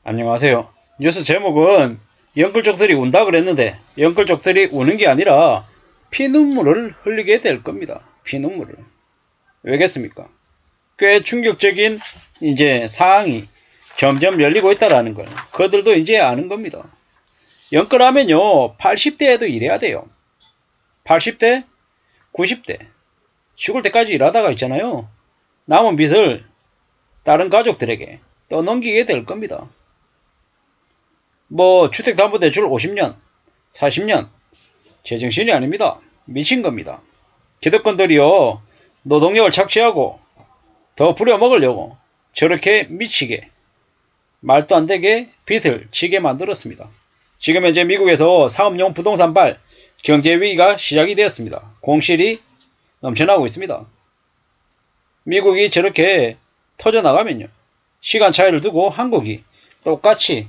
안녕하세요. 뉴스 제목은 영끌족들이 운다 그랬는데 영끌족들이 우는 게 아니라 피눈물을 흘리게 될 겁니다. 피눈물을. 왜겠습니까? 꽤 충격적인 사항이 점점 열리고 있다라는 걸 그들도 이제 아는 겁니다. 영끌하면요 80대에도 일해야 돼요. 80대, 90대 죽을 때까지 일하다가 있잖아요. 남은 빚을 다른 가족들에게 떠넘기게 될 겁니다. 주택담보대출 50년, 40년, 제정신이 아닙니다. 미친 겁니다. 기득권들이요, 노동력을 착취하고 더 부려먹으려고 저렇게 미치게, 말도 안 되게 빚을 지게 만들었습니다. 지금 현재 미국에서 상업용 부동산발 경제위기가 시작이 되었습니다. 공실이 넘쳐나고 있습니다. 미국이 저렇게 터져나가면요, 시간 차이를 두고 한국이 똑같이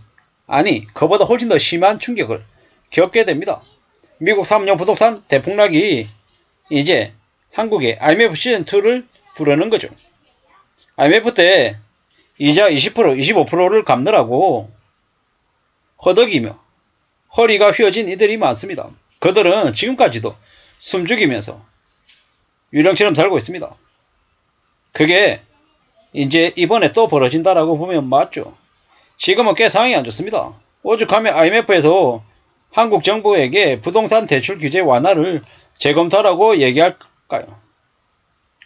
그보다 훨씬 더 심한 충격을 겪게 됩니다. 미국 상업용 부동산 대폭락이 이제 한국의 IMF 시즌2를 부르는 거죠. IMF 때 이자 20%, 25%를 갚느라고 허덕이며 허리가 휘어진 이들이 많습니다. 그들은 지금까지도 숨죽이면서 유령처럼 살고 있습니다. 그게 이제 이번에 또 벌어진다라고 보면 맞죠. 지금은 꽤 상황이 안 좋습니다. 오죽하면 IMF에서 한국 정부에게 부동산 대출 규제 완화를 재검토하라고 얘기할까요?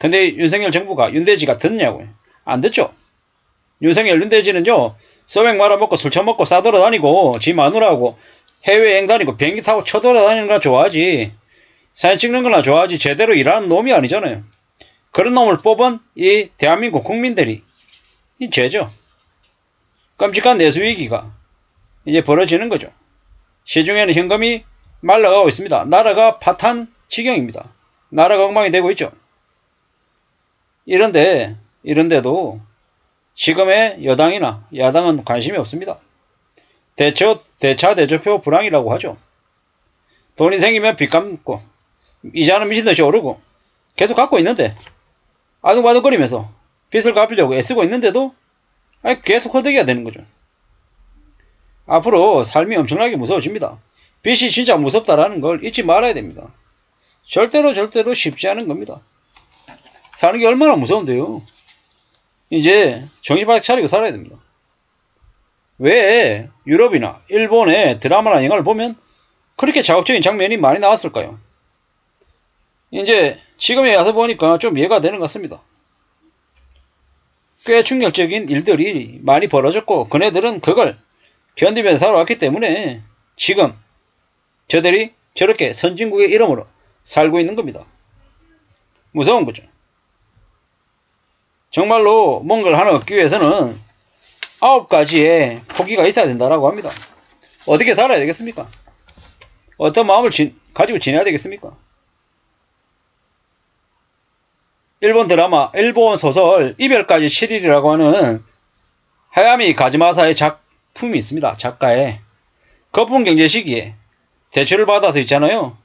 근데 윤석열 정부가 윤대지가 듣냐고요? 안 듣죠? 윤석열 윤대지는요, 소맥 말아먹고 술 처먹고 싸돌아다니고 지 마누라하고 해외여행 다니고 비행기 타고 쳐돌아다니는 거나 좋아하지, 사진 찍는 거나 좋아하지 제대로 일하는 놈이 아니잖아요. 그런 놈을 뽑은 이 대한민국 국민들이 이 죄죠. 끔찍한 내수위기가 이제 벌어지는 거죠. 시중에는 현금이 말라가고 있습니다. 나라가 파탄 지경입니다. 나라가 엉망이 되고 있죠. 이런데도 지금의 여당이나 야당은 관심이 없습니다. 대차 대조표 불황이라고 하죠. 돈이 생기면 빚 갚고 이자는 미친듯이 오르고 계속 갖고 있는데 아둥바둥거리면서 빚을 갚으려고 애쓰고 있는데도 계속 허덕여야 되는 거죠. 앞으로 삶이 엄청나게 무서워집니다. 빚이 진짜 무섭다라는 걸 잊지 말아야 됩니다. 절대로 쉽지 않은 겁니다. 사는 게 얼마나 무서운데요. 이제 정신 바짝 차리고 살아야 됩니다. 왜 유럽이나 일본의 드라마나 영화를 보면 그렇게 자극적인 장면이 많이 나왔을까요? 이제 지금에 와서 보니까 좀 이해가 되는 것 같습니다. 꽤 충격적인 일들이 많이 벌어졌고 그네들은 그걸 견디면서 살아왔기 때문에 지금 저들이 저렇게 선진국의 이름으로 살고 있는 겁니다. 무서운 거죠. 정말로 뭔가를 하나 얻기 위해서는 9가지의 포기가 있어야 된다라고 합니다. 어떻게 살아야 되겠습니까? 어떤 마음을 가지고 지내야 되겠습니까? 일본 드라마, 일본 소설 이별까지 7일이라고 하는 하야미 가즈마사의 작품이 있습니다. 작가의 거품 경제 시기에 대출을 받아서 있잖아요.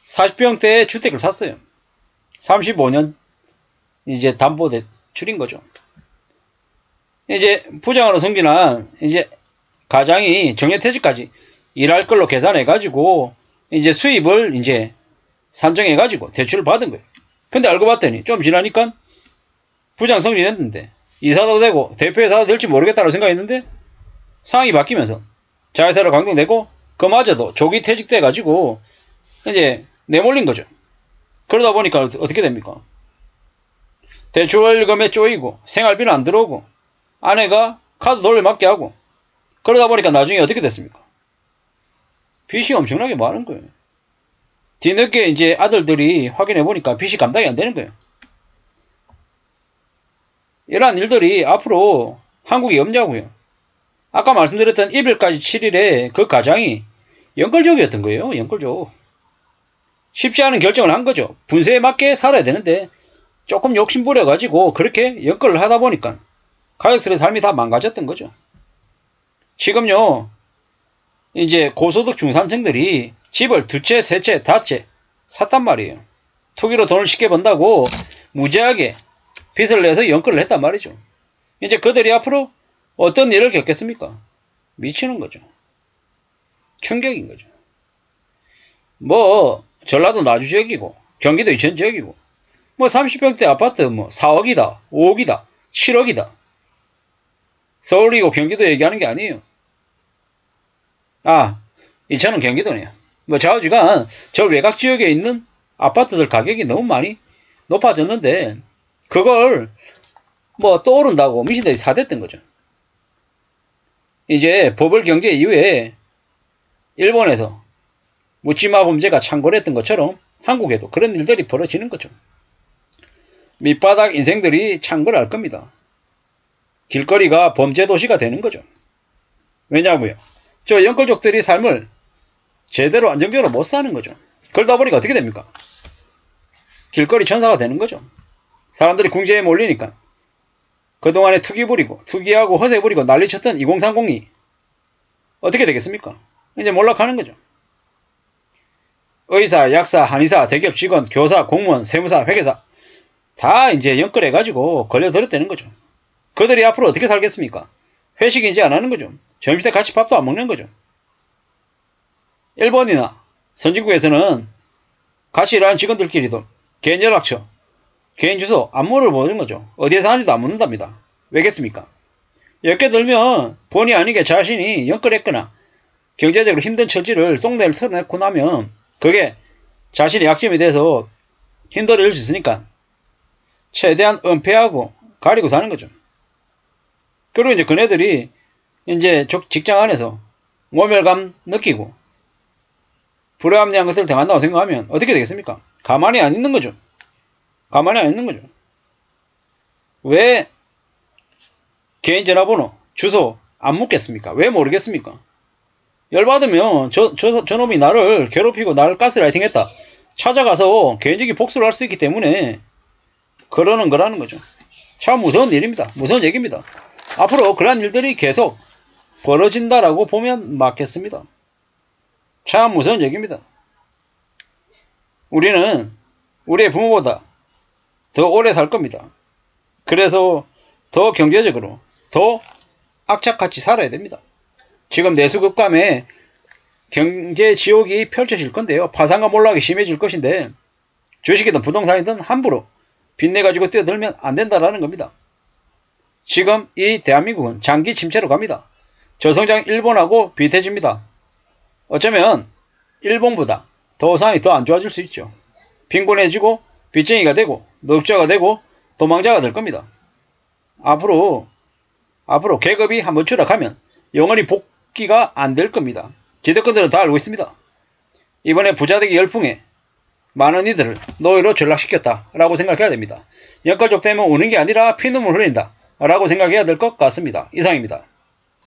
40평대의 주택을 샀어요. 35년 이제 담보 대출인 거죠. 이제 부장으로 승진한 이제 가장이 정년퇴직까지 일할 걸로 계산해가지고 이제 수입을 이제 산정해가지고 대출을 받은 거예요. 근데 알고 봤더니 좀 지나니까 부장 승진했는데 이사도 되고 대표이사도 될지 모르겠다고 생각했는데 상황이 바뀌면서 자회사로 강등되고 그마저도 조기 퇴직돼가지고 이제 내몰린 거죠. 그러다 보니까 어떻게 됩니까? 대출금에 쪼이고 생활비는 안 들어오고 아내가 카드 돌려막게 하고 그러다 보니까 나중에 어떻게 됐습니까? 빚이 엄청나게 많은 거예요. 뒤늦게 이제 아들들이 확인해 보니까 빚이 감당이 안 되는 거예요. 이러한 일들이 앞으로 한국에 없냐고요. 아까 말씀드렸던 이별까지 7일에 그 가장이 연끌족이었던 거예요. 연끌족. 쉽지 않은 결정을 한 거죠. 분세에 맞게 살아야 되는데 조금 욕심부려가지고 그렇게 연끌을 하다 보니까 가족들의 삶이 다 망가졌던 거죠. 지금요, 이제 고소득 중산층들이 집을 2채, 3채, 5채 샀단 말이에요. 투기로 돈을 쉽게 번다고 무지하게 빚을 내서 연끌을 했단 말이죠. 이제 그들이 앞으로 어떤 일을 겪겠습니까? 미치는 거죠. 충격인 거죠. 뭐 전라도 나주 지역이고 경기도 이천 지역이고 뭐 30평대 아파트 뭐 4억이다 5억이다 7억이다 서울이고 경기도 얘기하는 게 아니에요. 아, 이천은 경기도네요. 뭐 좌우지간 저 외곽 지역에 있는 아파트들 가격이 너무 많이 높아졌는데 그걸 뭐 떠오른다고 미신들이 사댔던 거죠. 이제 버블 경제 이후에 일본에서 묻지마 범죄가 창궐했던 것처럼 한국에도 그런 일들이 벌어지는 거죠. 밑바닥 인생들이 창궐할 겁니다. 길거리가 범죄 도시가 되는 거죠. 왜냐고요? 저 영끌족들이 삶을 제대로 안정적으로 못 사는 거죠. 그러다 보니까 어떻게 됩니까? 길거리 천사가 되는 거죠. 사람들이 궁지에 몰리니까 그동안에 투기 부리고 투기하고 허세 부리고 난리쳤던 2030이 어떻게 되겠습니까? 이제 몰락하는 거죠. 의사, 약사, 한의사, 대기업 직원, 교사, 공무원, 세무사, 회계사 다 이제 연끌해가지고 걸려들었다는 거죠. 그들이 앞으로 어떻게 살겠습니까? 회식인지 안 하는 거죠. 점심때 같이 밥도 안 먹는 거죠. 일본이나 선진국에서는 같이 일하는 직원들끼리도 개인 연락처, 개인 주소 안 물어보는 거죠. 어디에 사는지도 안 묻는답니다. 왜겠습니까? 엮여 들면 본의 아니게 자신이 연끌했거나 경제적으로 힘든 처지를 속내를 털어내고 나면 그게 자신의 약점이 돼서 힘들어질 수 있으니까 최대한 은폐하고 가리고 사는 거죠. 그리고 이제 그네들이 이제 직장 안에서 모멸감 느끼고 불합리한 것을 당한다고 생각하면 어떻게 되겠습니까? 가만히 안 있는 거죠. 가만히 안 있는 거죠. 왜 개인 전화번호, 주소 안 묻겠습니까? 왜 모르겠습니까? 열받으면 저놈이 나를 괴롭히고 나를 가스라이팅 했다. 찾아가서 개인적인 복수를 할 수 있기 때문에 그러는 거라는 거죠. 참 무서운 일입니다. 무서운 얘기입니다. 앞으로 그러한 일들이 계속 벌어진다라고 보면 맞겠습니다. 참 무서운 얘기입니다. 우리는 우리의 부모보다 더 오래 살 겁니다. 그래서 더 경제적으로 더 악착같이 살아야 됩니다. 지금 내수급감에 경제 지옥이 펼쳐질 건데요. 파산과 몰락이 심해질 것인데 주식이든 부동산이든 함부로 빚내가지고 뛰어들면 안 된다라는 겁니다. 지금 이 대한민국은 장기 침체로 갑니다. 저성장 일본하고 비슷해집니다. 어쩌면 일본보다 더 상황이 더 안 좋아질 수 있죠. 빈곤해지고 빚쟁이가 되고 늑자가 되고 도망자가 될 겁니다. 앞으로 계급이 한번 추락하면 영원히 복귀가 안 될 겁니다. 기득권들은 다 알고 있습니다. 이번에 부자되기 열풍에 많은 이들을 노예로 전락시켰다라고 생각해야 됩니다. 연가족 되면 우는 게 아니라 피눈물 흘린다 라고 생각해야 될 것 같습니다. 이상입니다.